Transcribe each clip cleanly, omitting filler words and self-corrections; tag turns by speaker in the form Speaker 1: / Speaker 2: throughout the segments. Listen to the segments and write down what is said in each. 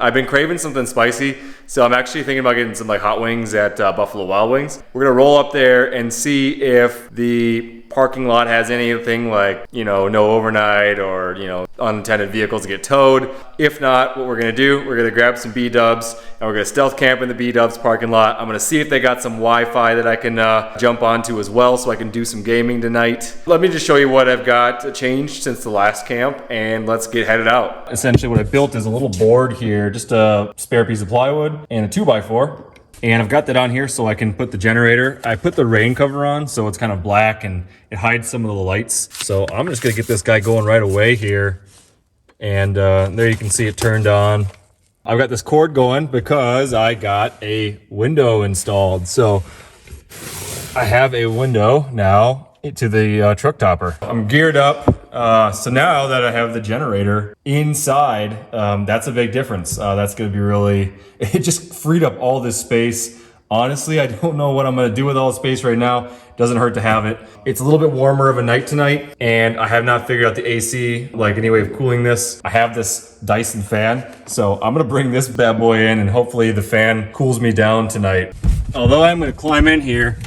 Speaker 1: I've been craving something spicy, so I'm actually thinking about getting some like hot wings at Buffalo Wild Wings. We're gonna roll up there and see if the parking lot has anything like, you know, no overnight or, you know, unintended vehicles get towed. If not, what we're gonna do, we're gonna grab some B-dubs and we're gonna stealth camp in the B-dubs parking lot. I'm gonna see if they got some Wi-Fi that I can jump onto as well so I can do some gaming tonight. Let me just show you what I've got changed since the last camp and let's get headed out. Essentially what I built is a little board here, just a spare piece of plywood and a 2x4. And I've got that on here so I can put the generator. I put the rain cover on so it's kind of black and it hides some of the lights. So I'm just gonna get this guy going right away here. And there you can see it turned on. I've got this cord going because I got a window installed. So I have a window now to the truck topper. I'm geared up. So now that I have the generator inside, that's a big difference. That's gonna be really, it just freed up all this space. Honestly, I don't know what I'm gonna do with all the space right now. Doesn't hurt to have it. It's a little bit warmer of a night tonight, and I have not figured out the AC, like any way of cooling this. I have this Dyson fan, so I'm gonna bring this bad boy in and hopefully the fan cools me down tonight. Although I'm gonna climb in here,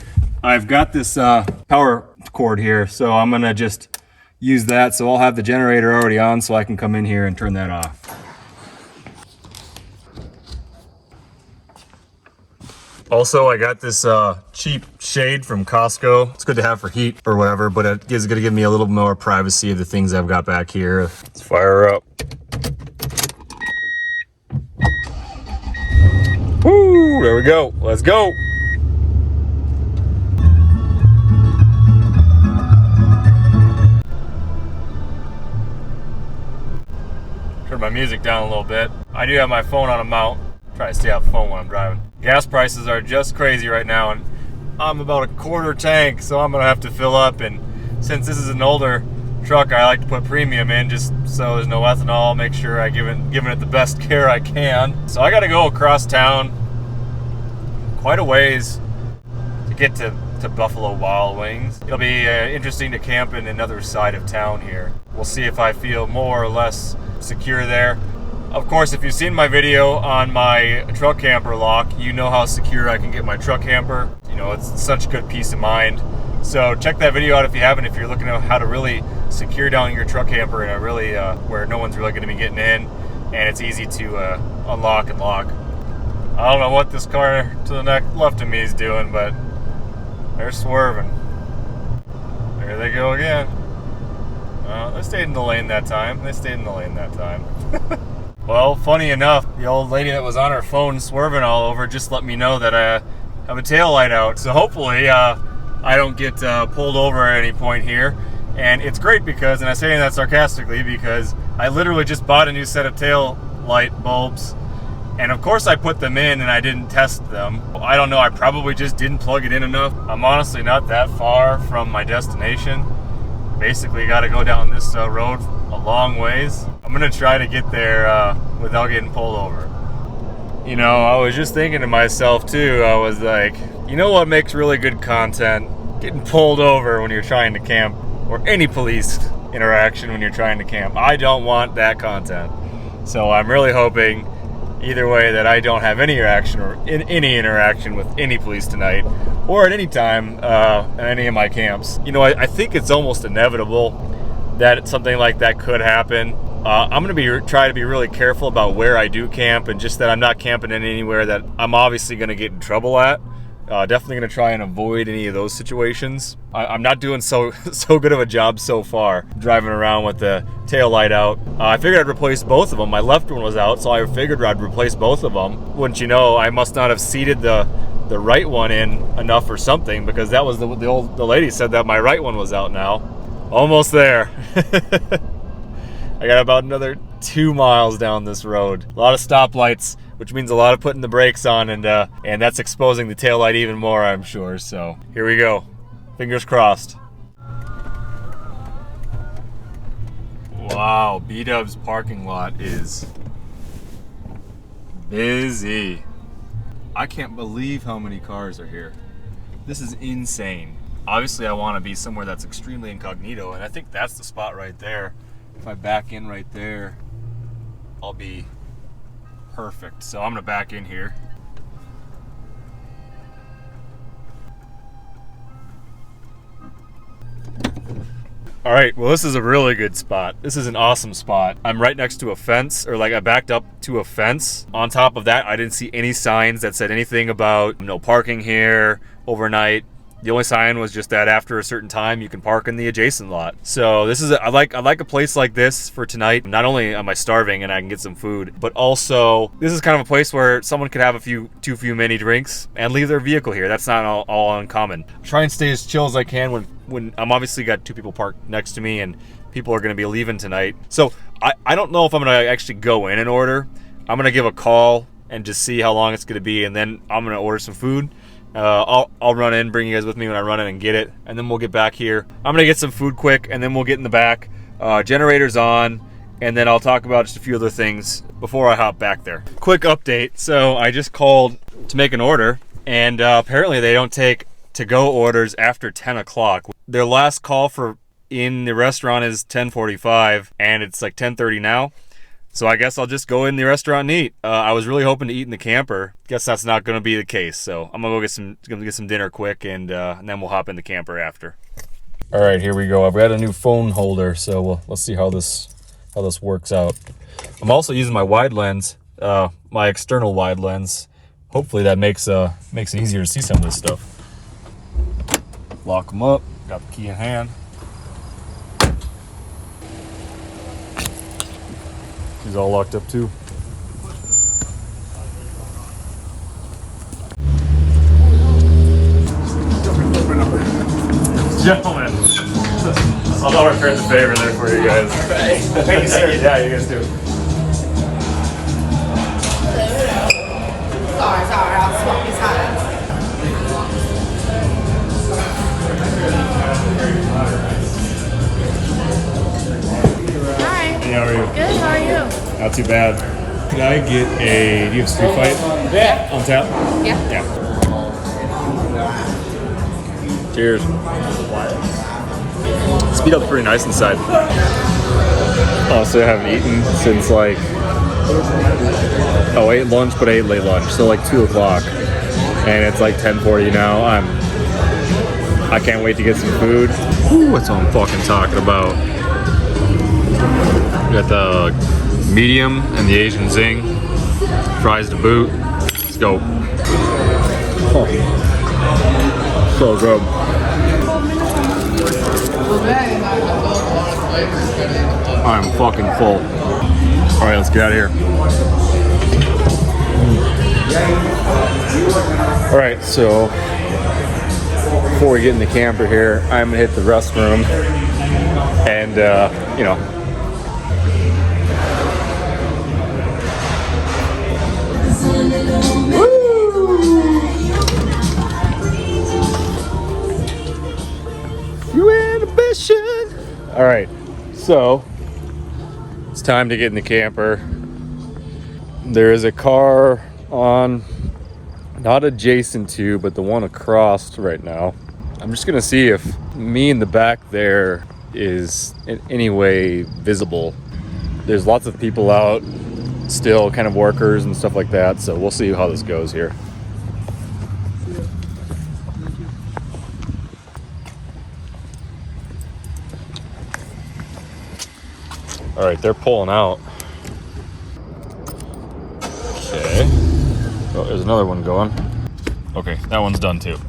Speaker 1: I've got this power cord here, so I'm gonna just use that. So I'll have the generator already on so I can come in here and turn that off. Also, I got this cheap shade from Costco. It's good to have for heat or whatever, but it is gonna give me a little more privacy of the things I've got back here. Let's fire her up. Woo, there we go, let's go. Turn my music down a little bit. I do have my phone on a mount. Try to stay off the phone when I'm driving. Gas prices are just crazy right now, and I'm about a quarter tank, so I'm gonna have to fill up. And since this is an older truck, I like to put premium in just so there's no ethanol. Make sure I giving it the best care I can. So I got to go across town quite a ways to get to Buffalo Wild Wings. It'll be interesting to camp in another side of town here. We'll see if I feel more or less secure there. Of course, if you've seen my video on my truck camper lock, you know how secure I can get my truck camper. You know, it's such good peace of mind. So check that video out if you haven't, if you're looking at how to really secure down your truck camper in a really, where no one's really gonna be getting in, and it's easy to unlock and lock. I don't know what this car to the left of me is doing, but they're swerving. There they go again. They stayed in the lane that time. Well, funny enough, the old lady that was on her phone swerving all over just let me know that I have a tail light out. So hopefully I don't get pulled over at any point here. And it's great because, and I say that sarcastically, because I literally just bought a new set of tail light bulbs. And of course I put them in and I didn't test them. I don't know, I probably just didn't plug it in enough. I'm honestly not that far from my destination. Basically got to go down this road a long ways. I'm gonna try to get there without getting pulled over. You know, I was just thinking to myself too, I was like, you know what makes really good content? Getting pulled over when you're trying to camp, or any police interaction when you're trying to camp. I don't want that content. So I'm really hoping either way that I don't have any interaction with any police tonight, or at any time at any of my camps. You know, I think it's almost inevitable that something like that could happen. I'm going to try to be really careful about where I do camp, and just that I'm not camping in anywhere that I'm obviously going to get in trouble at. Definitely going to try and avoid any of those situations. I'm not doing so good of a job so far, driving around with the tail light out. I figured I'd replace both of them. My left one was out, so I figured I'd replace both of them. Wouldn't you know, I must not have seated the right one in enough or something, because that was the lady said that my right one was out now. Almost there. I got about another 2 miles down this road. A lot of stoplights, which means a lot of putting the brakes on, and that's exposing the taillight even more, I'm sure. So here we go. Fingers crossed. Wow, B-Dub's parking lot is busy. I can't believe how many cars are here. This is insane. Obviously, I want to be somewhere that's extremely incognito, and I think that's the spot right there. If I back in right there, I'll be Perfect. So I'm gonna back in here. All right, well, this is a really good spot. This is an awesome spot. I'm right next to a fence, or like I backed up to a fence. On top of that, I didn't see any signs that said anything about no parking here overnight. The only sign was just that after a certain time you can park in the adjacent lot. So this is I like a place like this for tonight. Not only am I starving and I can get some food, but also this is kind of a place where someone could have too few many drinks and leave their vehicle here. That's not all uncommon. Try and stay as chill as I can when I'm obviously got two people parked next to me and people are going to be leaving tonight. So I don't know if I'm going to actually go in and order. I'm going to give a call and just see how long it's going to be, and then I'm going to order some food. I'll run in, bring you guys with me when I run in and get it, and then we'll get back here. I'm gonna get some food quick, and then we'll get in the back. Generator's on, and then I'll talk about just a few other things before I hop back there. Quick update. So I just called to make an order, and apparently they don't take to-go orders after 10 o'clock. Their last call for in the restaurant is 10:45, and it's like 10:30 now. So I guess I'll just go in the restaurant and eat. I was really hoping to eat in the camper. Guess that's not going to be the case. So I'm gonna get some dinner quick, and then we'll hop in the camper after. All right, here we go. I've got a new phone holder, so let's see how this works out. I'm also using my wide lens, my external wide lens. Hopefully that makes it easier to see some of this stuff. Lock them up. Got the key in hand. He's all locked up too. Gentlemen, I'll return the favor there for you guys. Thank you, sir. Yeah, you guys too.
Speaker 2: Sorry, I'll swap his hands. Hi.
Speaker 1: Hey, how are you?
Speaker 2: Good, how are you?
Speaker 1: Not too bad. Could I get do you have Street Fight? Yeah. On tap?
Speaker 2: Yeah.
Speaker 1: Yeah. Cheers. Speed up's pretty nice inside. Honestly, I haven't eaten since like, I ate lunch, but I ate late lunch, so like 2 o'clock. And it's like 10:40 now. I can't wait to get some food. Ooh, that's what I'm fucking talking about. We got the medium and the Asian zing. Fries to boot. Let's go. Oh. So good. I'm fucking full. Alright, let's get out of here. Alright, so before we get in the camper here, I'm gonna hit the restroom and you know, all right, so it's time to get in the camper. There is a car on, not adjacent to, but the one across right now. I'm just gonna see if me in the back there is in any way visible. There's lots of people out still, kind of workers and stuff like that, so we'll see how this goes here. All right, they're pulling out. Okay. Oh, there's another one going. Okay, that one's done too.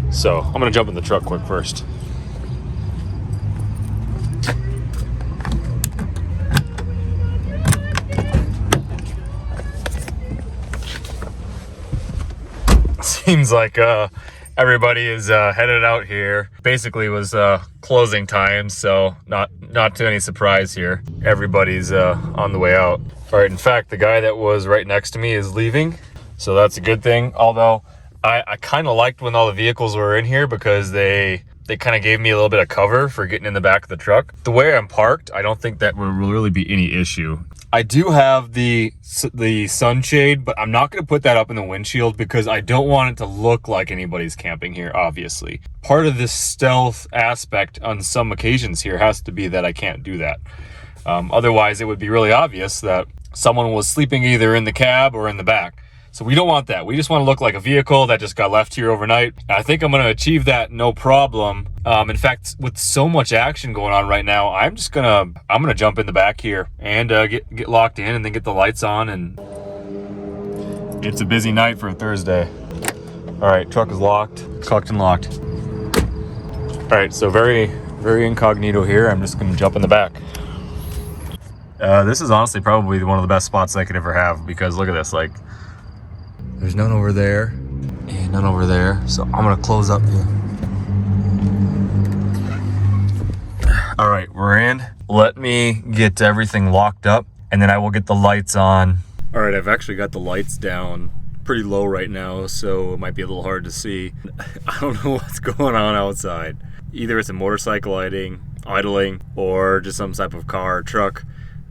Speaker 1: So I'm gonna jump in the truck quick first. Seems like everybody is headed out here. Basically was closing time, so not to any surprise here. Everybody's on the way out. All right, in fact, the guy that was right next to me is leaving, so that's a good thing. Although I kind of liked when all the vehicles were in here because they kind of gave me a little bit of cover for getting in the back of the truck. The way I'm parked, I don't think that will really be any issue. I do have the sunshade, but I'm not going to put that up in the windshield because I don't want it to look like anybody's camping here, obviously. Part of this stealth aspect on some occasions here has to be that I can't do that. Otherwise, it would be really obvious that someone was sleeping either in the cab or in the back. So we don't want that. We just want to look like a vehicle that just got left here overnight. I think I'm going to achieve that no problem. In fact, with so much action going on right now, I'm gonna jump in the back here and get locked in and then get the lights on. And it's a busy night for a Thursday. All right, truck is locked, cocked and locked. All right, so very, very incognito here. I'm just going to jump in the back. This is honestly probably one of the best spots I could ever have, because look at this, like, there's none over there and none over there. So I'm going to close up here. All right, we're in. Let me get everything locked up and then I will get the lights on. All right, I've actually got the lights down pretty low right now, so it might be a little hard to see. I don't know what's going on outside. Either it's a motorcycle idling, or just some type of car or truck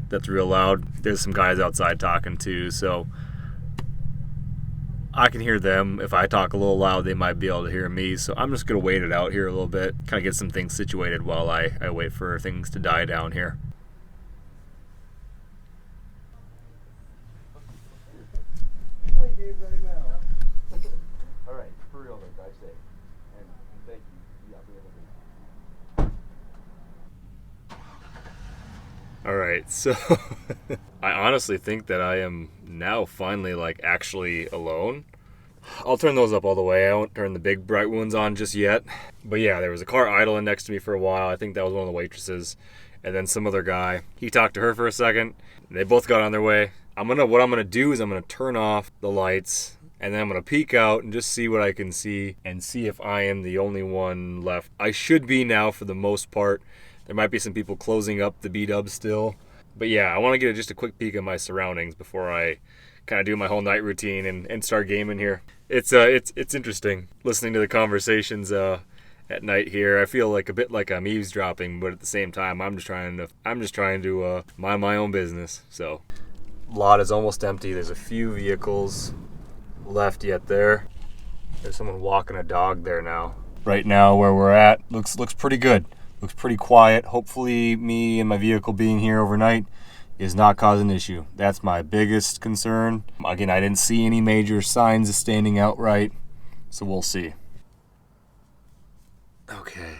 Speaker 1: that's real loud. There's some guys outside talking too, so I can hear them. If I talk a little loud, they might be able to hear me, so I'm just gonna wait it out here a little bit, kind of get some things situated while I wait for things to die down here.
Speaker 3: All right, for real though, drive safe. And thank you.
Speaker 1: All right, so I honestly think that I am now finally like actually alone. I'll turn those up all the way. I won't turn the big bright ones on just yet. But yeah, there was a car idling next to me for a while. I think that was one of the waitresses. And then some other guy. He talked to her for a second. They both got on their way. What I'm gonna do is I'm gonna turn off the lights, and then I'm gonna peek out and just see what I can see and see if I am the only one left. I should be now for the most part. There might be some people closing up the B-dubs still. But yeah, I want to get just a quick peek at my surroundings before I kind of do my whole night routine and start gaming here. It's interesting listening to the conversations at night here. I feel like a bit like I'm eavesdropping, but at the same time, I'm just trying to mind my own business. So, lot is almost empty. There's a few vehicles left yet there. There's someone walking a dog there now. Right now, where we're at, looks pretty good. Looks pretty quiet. Hopefully, me and my vehicle being here overnight is not causing an issue. That's my biggest concern. Again, I didn't see any major signs of standing outright, so we'll see. Okay.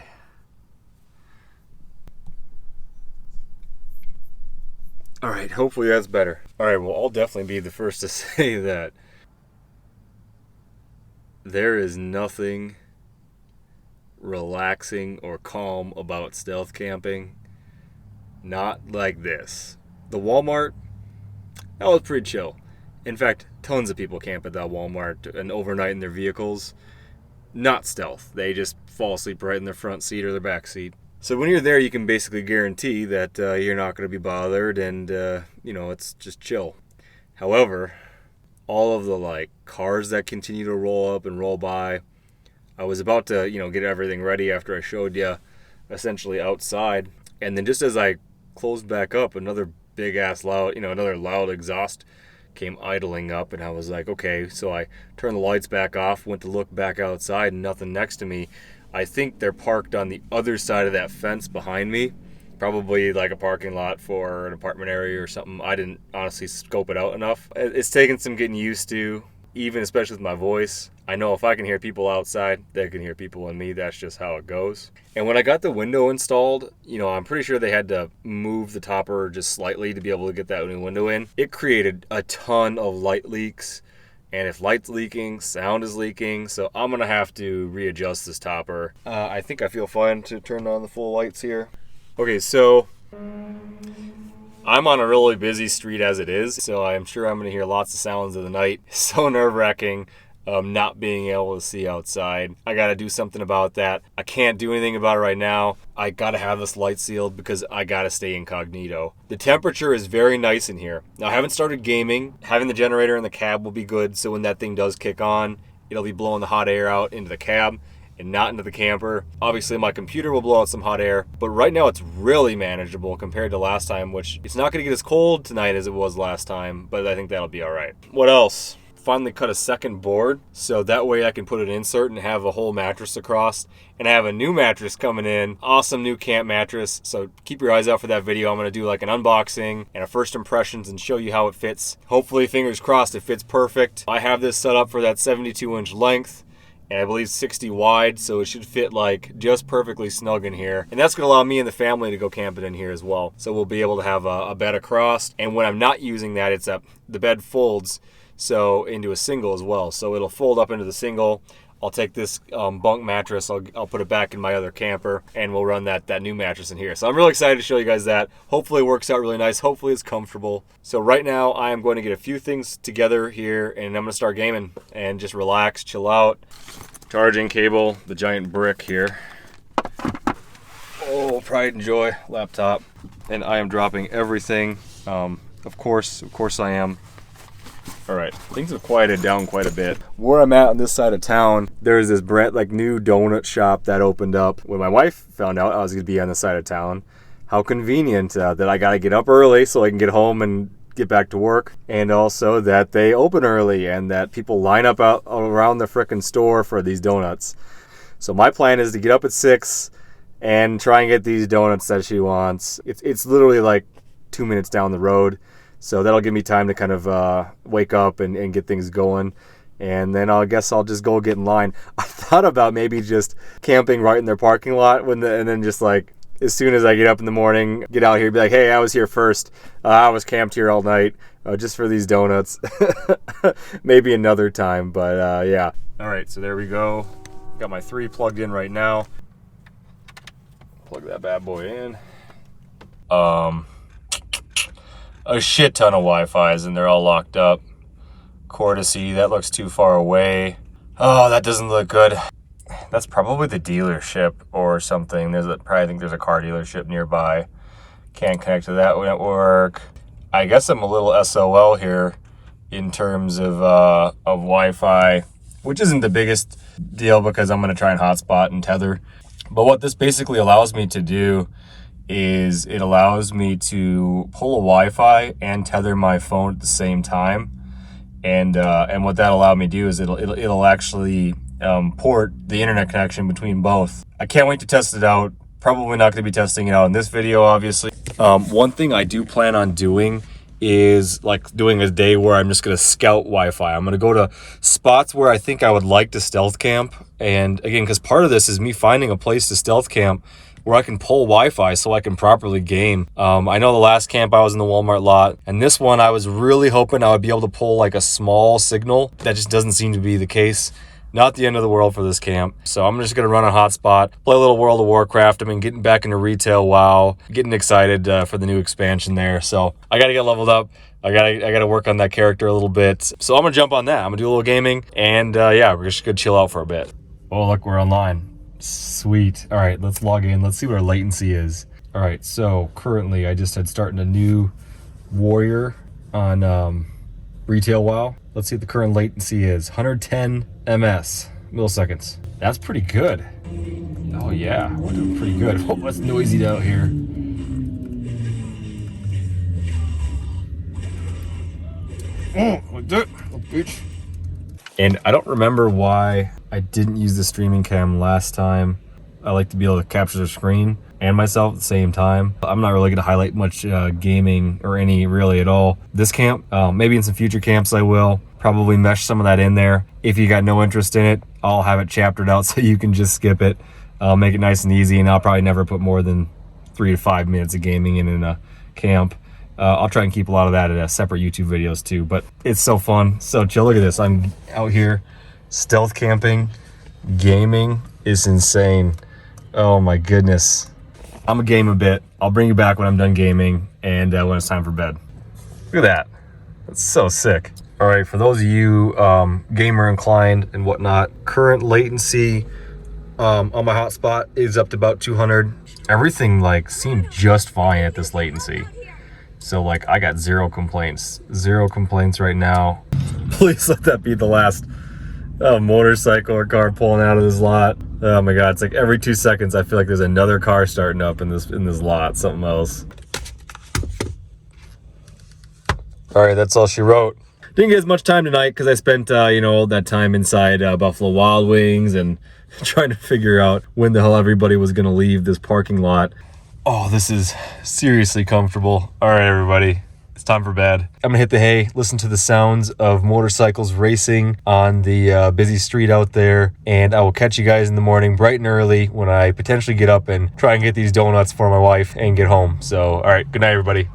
Speaker 1: All right, hopefully that's better. All right, well, I'll definitely be the first to say that there is nothing relaxing or calm about stealth camping. Not like this. The Walmart, that was pretty chill. In fact, tons of people camp at that Walmart and overnight in their vehicles. Not stealth. They just fall asleep right in their front seat or their back seat. So when you're there, you can basically guarantee that you're not going to be bothered, and it's just chill. However, all of the cars that continue to roll up and roll by, I was about to get everything ready after I showed you essentially outside, and then just as I closed back up, another big ass loud, another loud exhaust came idling up, and I was like, okay. So I turned the lights back off, went to look back outside, and nothing next to me. I think they're parked on the other side of that fence behind me, probably like a parking lot for an apartment area or something. I didn't honestly scope it out enough. It's taken some getting used to, even especially with my voice. I know if I can hear people outside, they can hear people in me. That's just how it goes. And when I got the window installed, I'm pretty sure they had to move the topper just slightly to be able to get that new window in. It created a ton of light leaks. And if light's leaking, sound is leaking. So I'm going to have to readjust this topper. I think I feel fine to turn on the full lights here. Okay, so I'm on a really busy street as it is. So I'm sure I'm going to hear lots of sounds of the night. So nerve-wracking. Not being able to see outside. I gotta do something about that. I can't do anything about it right now. I gotta have this light sealed because I gotta stay incognito. The temperature is very nice in here. Now I haven't started gaming. Having the generator in the cab will be good, so when that thing does kick on, it'll be blowing the hot air out into the cab and not into the camper. Obviously my computer will blow out some hot air, but right now it's really manageable compared to last time, which it's not gonna get as cold tonight as it was last time, but I think that'll be all right. What else? finally cut a second board, so that way I can put an insert and have a whole mattress across. And I have a new mattress coming in, awesome new camp mattress. So keep your eyes out for that video. I'm gonna do like an unboxing and a first impressions and show you how it fits. Hopefully, fingers crossed, it fits perfect. I have this set up for that 72-inch length, and I believe 60 wide, so it should fit like just perfectly snug in here. And that's gonna allow me and the family to go camping in here as well. So we'll be able to have a bed across, and when I'm not using that, it's the bed folds so into a single as well. So it'll fold up into the single. I'll take this bunk mattress, I'll put it back in my other camper, and we'll run that new mattress in here. So I'm really excited to show you guys that. Hopefully it works out really nice. Hopefully it's comfortable. So right now I am going to get a few things together here, and I'm gonna start gaming and just relax, chill out. Charging cable, the giant brick here. Oh, pride and joy laptop. And I am dropping everything. Of course I am. All right, things have quieted down quite a bit. Where I'm at on this side of town, there's this new donut shop that opened up. When my wife found out I was gonna be on this side of town, how convenient that I gotta get up early so I can get home and get back to work, and also that they open early and that people line up out around the frickin' store for these donuts. So my plan is to get up at 6 and try and get these donuts that she wants. It's literally like 2 minutes down the road. So that'll give me time to kind of wake up and get things going. And then I guess I'll just go get in line. I thought about maybe just camping right in their parking lot and then just like, as soon as I get up in the morning, get out here, be like, hey, I was here first. I was camped here all night just for these donuts. Maybe another time, but yeah. All right, so there we go. Got my 3 plugged in right now. Plug that bad boy in. A shit ton of Wi-Fi's and they're all locked up. Courtesy, that looks too far away. Oh, that doesn't look good. That's probably the dealership or something. Probably think there's a car dealership nearby. Can't connect to that network. I guess I'm a little SOL here in terms of Wi-Fi, which isn't the biggest deal because I'm going to try and hotspot and tether. But what this basically allows me to do is it allows me to pull a Wi-Fi and tether my phone at the same time. And what that allowed me to do is it'll actually port the internet connection between both. I can't wait to test it out. Probably not going to be testing it out in this video, obviously. One thing I do plan on doing is like doing a day where I'm just going to scout Wi-Fi. I'm going to go to spots where I think I would like to stealth camp. And again, because part of this is me finding a place to stealth camp where I can pull Wi-Fi so I can properly game. I know the last camp I was in the Walmart lot, and this one I was really hoping I would be able to pull like a small signal. That just doesn't seem to be the case. Not the end of the world for this camp. So I'm just gonna run a hotspot, play a little World of Warcraft. I mean, getting back into retail, WoW, getting excited for the new expansion there. So I gotta get leveled up. I gotta work on that character a little bit. So I'm gonna jump on that. I'm gonna do a little gaming, and yeah, we're just gonna chill out for a bit. Oh, look, we're online. Sweet. All right, let's log in. Let's see what our latency is. All right, so currently I just had started a new warrior on retail WoW. Let's see what the current latency is. 110 milliseconds. That's pretty good. Oh yeah, we're doing pretty good. Oh, it's noisy out here. Oh, like that, oh, bitch. And I don't remember why I didn't use the streaming cam last time. I like to be able to capture the screen and myself at the same time. I'm not really going to highlight much gaming or any really at all this camp. Maybe in some future camps I will. Probably mesh some of that in there. If you got no interest in it, I'll have it chaptered out so you can just skip it. I'll make it nice and easy, and I'll probably never put more than 3 to 5 minutes of gaming in a camp. I'll try and keep a lot of that in separate YouTube videos too, but it's so fun, so chill. Look at this. I'm out here stealth camping. Gaming is insane. Oh my goodness. I'm gonna game a bit. I'll bring you back when I'm done gaming and when it's time for bed. Look at that. That's so sick. All right, for those of you gamer inclined and whatnot, current latency on my hotspot is up to about 200. Everything like seemed just fine at this latency. So like I got zero complaints right now. Please let that be the last motorcycle or car pulling out of this lot. Oh my God, it's like every 2 seconds I feel like there's another car starting up in this lot, something else. All right, that's all she wrote. Didn't get as much time tonight because I spent, you know, that time inside Buffalo Wild Wings and trying to figure out when the hell everybody was going to leave this parking lot. Oh, this is seriously comfortable. All right, everybody. It's time for bed. I'm gonna hit the hay, listen to the sounds of motorcycles racing on the busy street out there, and I will catch you guys in the morning bright and early when I potentially get up and try and get these donuts for my wife and get home. So, all right, good night, everybody.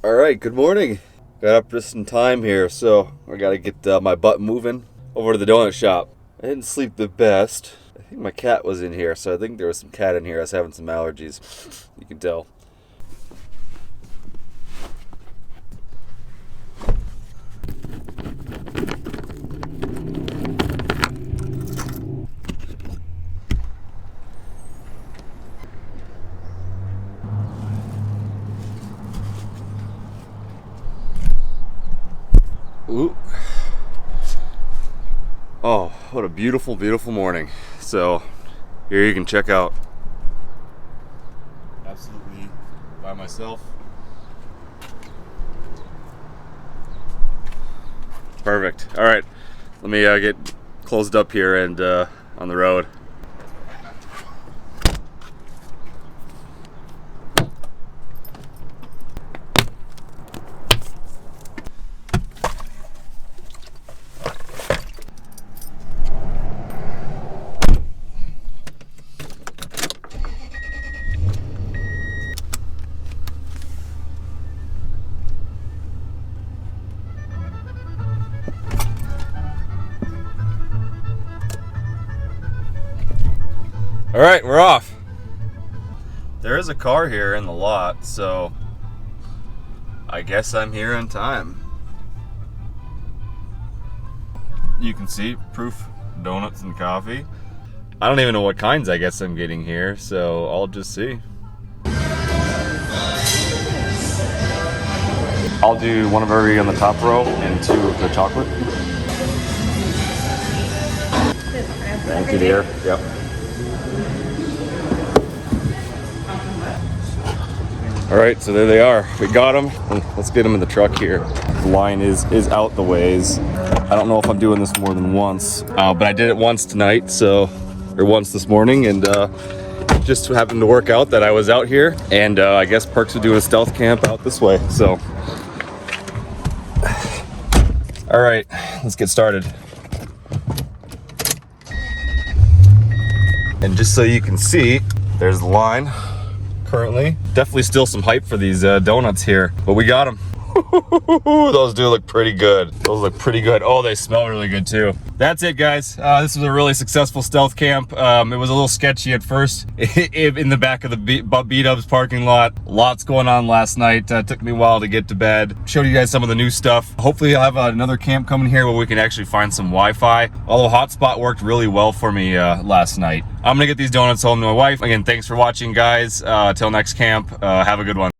Speaker 1: All right, good morning. Got up just in time here, so I gotta get my butt moving over to the donut shop. I didn't sleep the best. I think my cat was in here, so I think there was some cat in here. I was having some allergies, you can tell. Ooh. Oh, what a beautiful, beautiful morning. So here you can check out. Absolutely by myself. Perfect. All right, let me get closed up here and on the road. All right, we're off. There is a car here in the lot, so I guess I'm here on time. You can see proof donuts and coffee. I don't even know what kinds I guess I'm getting here, so I'll just see. I'll do one of every on the top row and 2 of the chocolate. Thank you, dear. Yep. All right, so there they are. We got them. Let's get them in the truck here. The line is out the ways. I don't know if I'm doing this more than once, but I did it once tonight, or once this morning, and just happened to work out that I was out here, and I guess Perks are doing a stealth camp out this way. So, all right, let's get started. And just so you can see, there's the line. Currently, definitely still some hype for these donuts here, but we got them. Those do look pretty good. Those look pretty good. Oh, they smell really good too. That's it, guys. This was a really successful stealth camp. It was a little sketchy at first in the back of the B-Dubs parking lot. Lots going on last night. Took me a while to get to bed. Showed you guys some of the new stuff. Hopefully I'll have another camp coming here where we can actually find some Wi-Fi. Although hotspot worked really well for me last night. I'm gonna get these donuts home to my wife. Again, thanks for watching, guys. Till next camp, have a good one.